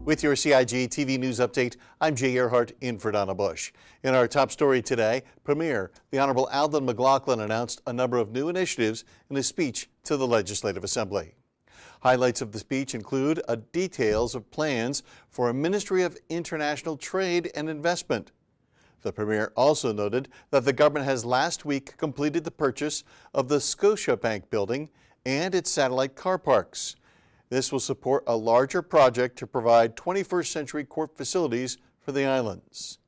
With your CIGTV news update, I'm Jay Earhart in for Donna Bush. In our top story today, Premier, the Honorable Alden McLaughlin announced a number of new initiatives in a speech to the Legislative Assembly. Highlights of the speech include details of plans for a Ministry of International Trade and Investment. The Premier also noted that the government has last week completed the purchase of the Scotiabank building and its satellite car parks. This will support a larger project to provide 21st century court facilities for the islands.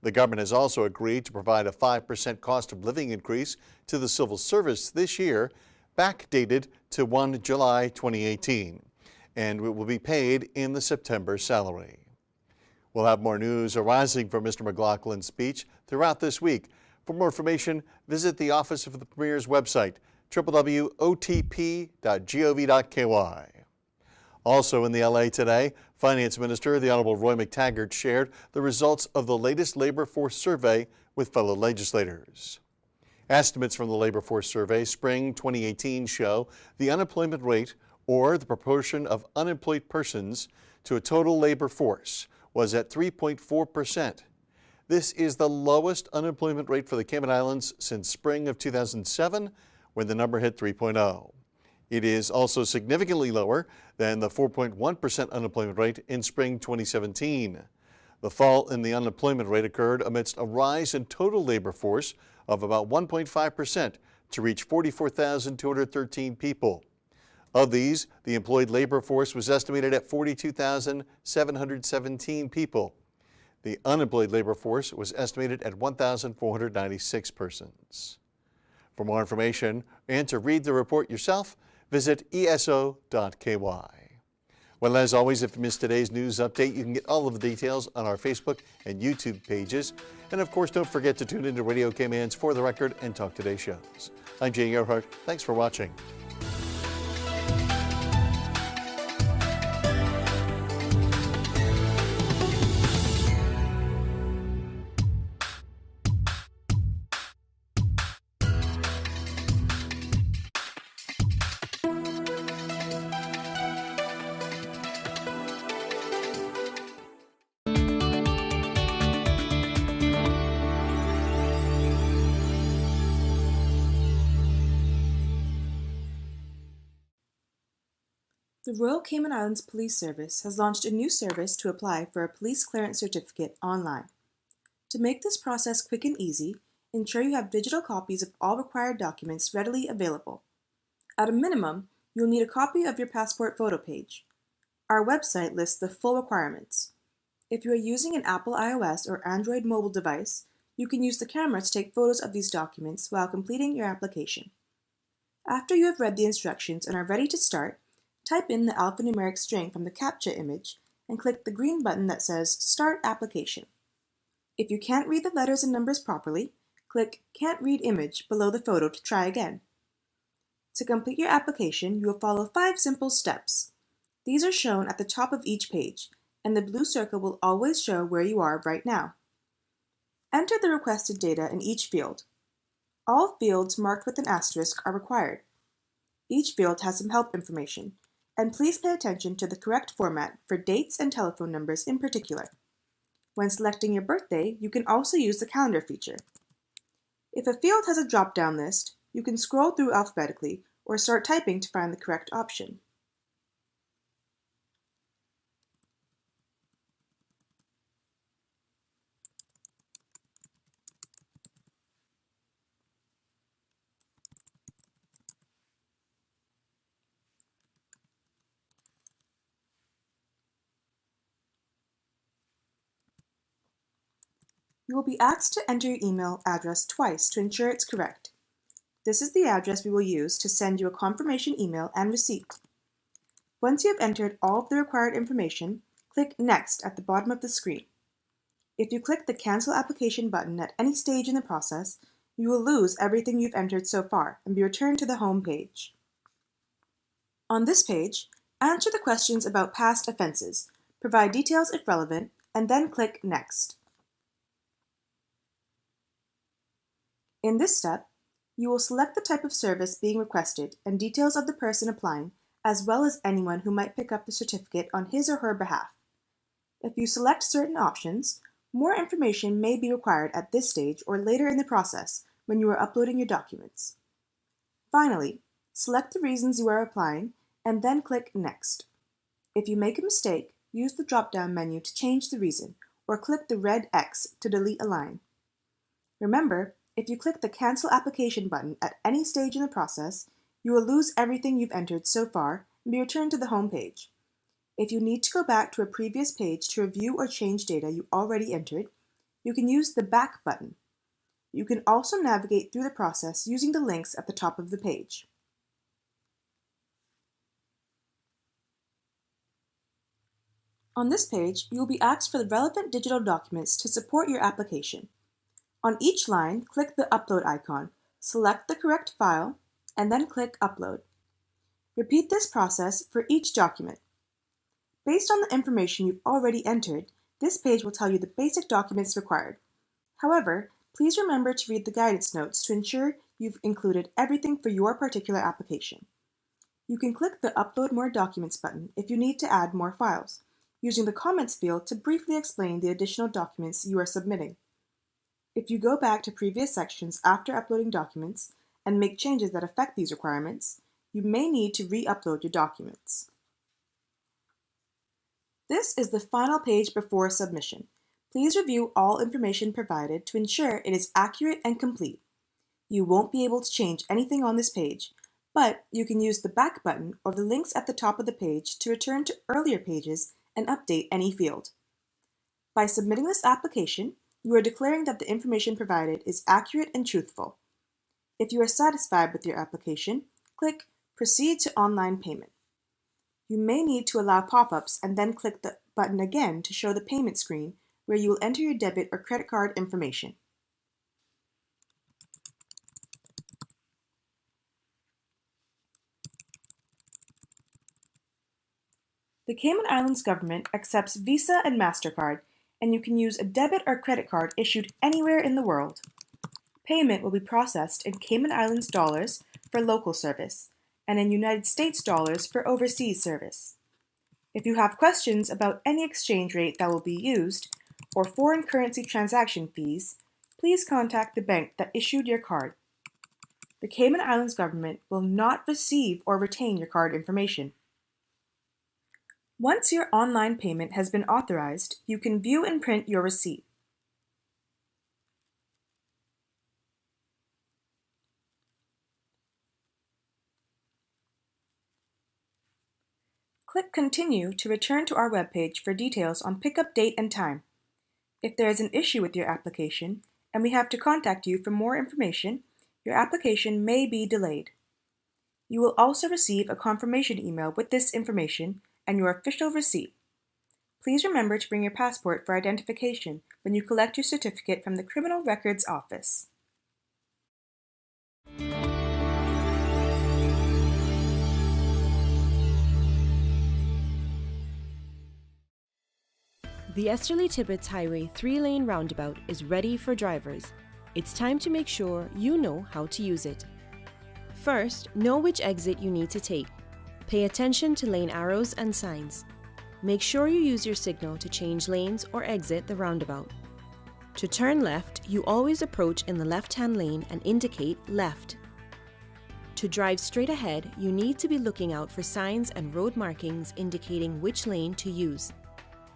The government has also agreed to provide a 5% cost of living increase to the civil service this year, backdated to 1 July 2018, and it will be paid in the September salary. We'll have more news arising from Mr. McLaughlin's speech throughout this week. For more information, visit the Office of the Premier's website, www.otp.gov.ky. Also in the LA today, Finance Minister, the Honorable Roy McTaggart, shared the results of the latest labor force survey with fellow legislators. Estimates from the Labor Force Survey Spring 2018 show the unemployment rate, or the proportion of unemployed persons to a total labor force, was at 3.4%. This is the lowest unemployment rate for the Cayman Islands since spring of 2007, when the number hit 3.0. It is also significantly lower than the 4.1% unemployment rate in spring 2017. The fall in the unemployment rate occurred amidst a rise in total labor force of about 1.5% to reach 44,213 people. Of these, the employed labor force was estimated at 42,717 people. The unemployed labor force was estimated at 1,496 persons. For more information and to read the report yourself, visit eso.ky. Well, as always, if you missed today's news update, you can get all of the details on our Facebook and YouTube pages. And of course, don't forget to tune into Radio Cayman's For the Record and Talk Today shows. I'm Jay Earhart. Thanks for watching. The Royal Cayman Islands Police Service has launched a new service to apply for a police clearance certificate online. To make this process quick and easy, ensure you have digital copies of all required documents readily available. At a minimum, you'll need a copy of your passport photo page. Our website lists the full requirements. If you are using an Apple iOS or Android mobile device, you can use the camera to take photos of these documents while completing your application. After you have read the instructions and are ready to start, type in the alphanumeric string from the CAPTCHA image and click the green button that says Start Application. If you can't read the letters and numbers properly, click Can't Read Image below the photo to try again. To complete your application, you will follow 5 simple steps. These are shown at the top of each page, and the blue circle will always show where you are right now. Enter the requested data in each field. All fields marked with an asterisk are required. Each field has some help information, and please pay attention to the correct format for dates and telephone numbers in particular. When selecting your birthday, you can also use the calendar feature. If a field has a drop-down list, you can scroll through alphabetically or start typing to find the correct option. You will be asked to enter your email address twice to ensure it's correct. This is the address we will use to send you a confirmation email and receipt. Once you have entered all of the required information, click Next at the bottom of the screen. If you click the Cancel Application button at any stage in the process, you will lose everything you've entered so far and be returned to the home page. On this page, answer the questions about past offenses, provide details if relevant, and then click Next. In this step, you will select the type of service being requested and details of the person applying, as well as anyone who might pick up the certificate on his or her behalf. If you select certain options, more information may be required at this stage or later in the process when you are uploading your documents. Finally, select the reasons you are applying and then click Next. If you make a mistake, use the drop-down menu to change the reason or click the red X to delete a line. Remember, if you click the Cancel Application button at any stage in the process, you will lose everything you've entered so far and be returned to the home page. If you need to go back to a previous page to review or change data you already entered, you can use the Back button. You can also navigate through the process using the links at the top of the page. On this page, you will be asked for the relevant digital documents to support your application. On each line, click the Upload icon, select the correct file, and then click Upload. Repeat this process for each document. Based on the information you've already entered, this page will tell you the basic documents required. However, please remember to read the guidance notes to ensure you've included everything for your particular application. You can click the Upload More Documents button if you need to add more files, using the Comments field to briefly explain the additional documents you are submitting. If you go back to previous sections after uploading documents and make changes that affect these requirements, you may need to re-upload your documents. This is the final page before submission. Please review all information provided to ensure it is accurate and complete. You won't be able to change anything on this page, but you can use the Back button or the links at the top of the page to return to earlier pages and update any field. By submitting this application, you are declaring that the information provided is accurate and truthful. If you are satisfied with your application, click Proceed to Online Payment. You may need to allow pop-ups and then click the button again to show the payment screen where you will enter your debit or credit card information. The Cayman Islands government accepts Visa and MasterCard, and you can use a debit or credit card issued anywhere in the world. Payment will be processed in Cayman Islands dollars for local service, and in United States dollars for overseas service. If you have questions about any exchange rate that will be used, or foreign currency transaction fees, please contact the bank that issued your card. The Cayman Islands government will not receive or retain your card information. Once your online payment has been authorized, you can view and print your receipt. Click Continue to return to our webpage for details on pickup date and time. If there is an issue with your application and we have to contact you for more information, your application may be delayed. You will also receive a confirmation email with this information and your official receipt. Please remember to bring your passport for identification when you collect your certificate from the Criminal Records Office. The Esterly-Tibbetts Highway 3-lane roundabout is ready for drivers. It's time to make sure you know how to use it. First, know which exit you need to take. Pay attention to lane arrows and signs. Make sure you use your signal to change lanes or exit the roundabout. To turn left, you always approach in the left-hand lane and indicate left. To drive straight ahead, you need to be looking out for signs and road markings indicating which lane to use.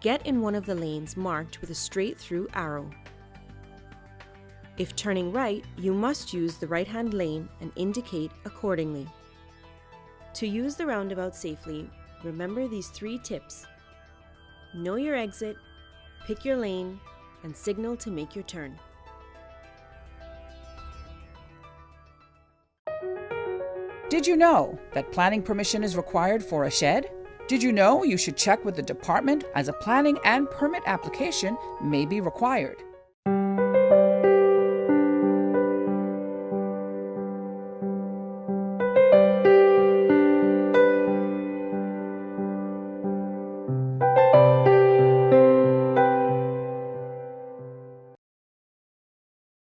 Get in one of the lanes marked with a straight-through arrow. If turning right, you must use the right-hand lane and indicate accordingly. To use the roundabout safely, remember these 3 tips. Know your exit, pick your lane, and signal to make your turn. Did you know that planning permission is required for a shed? Did you know you should check with the department as a planning and permit application may be required?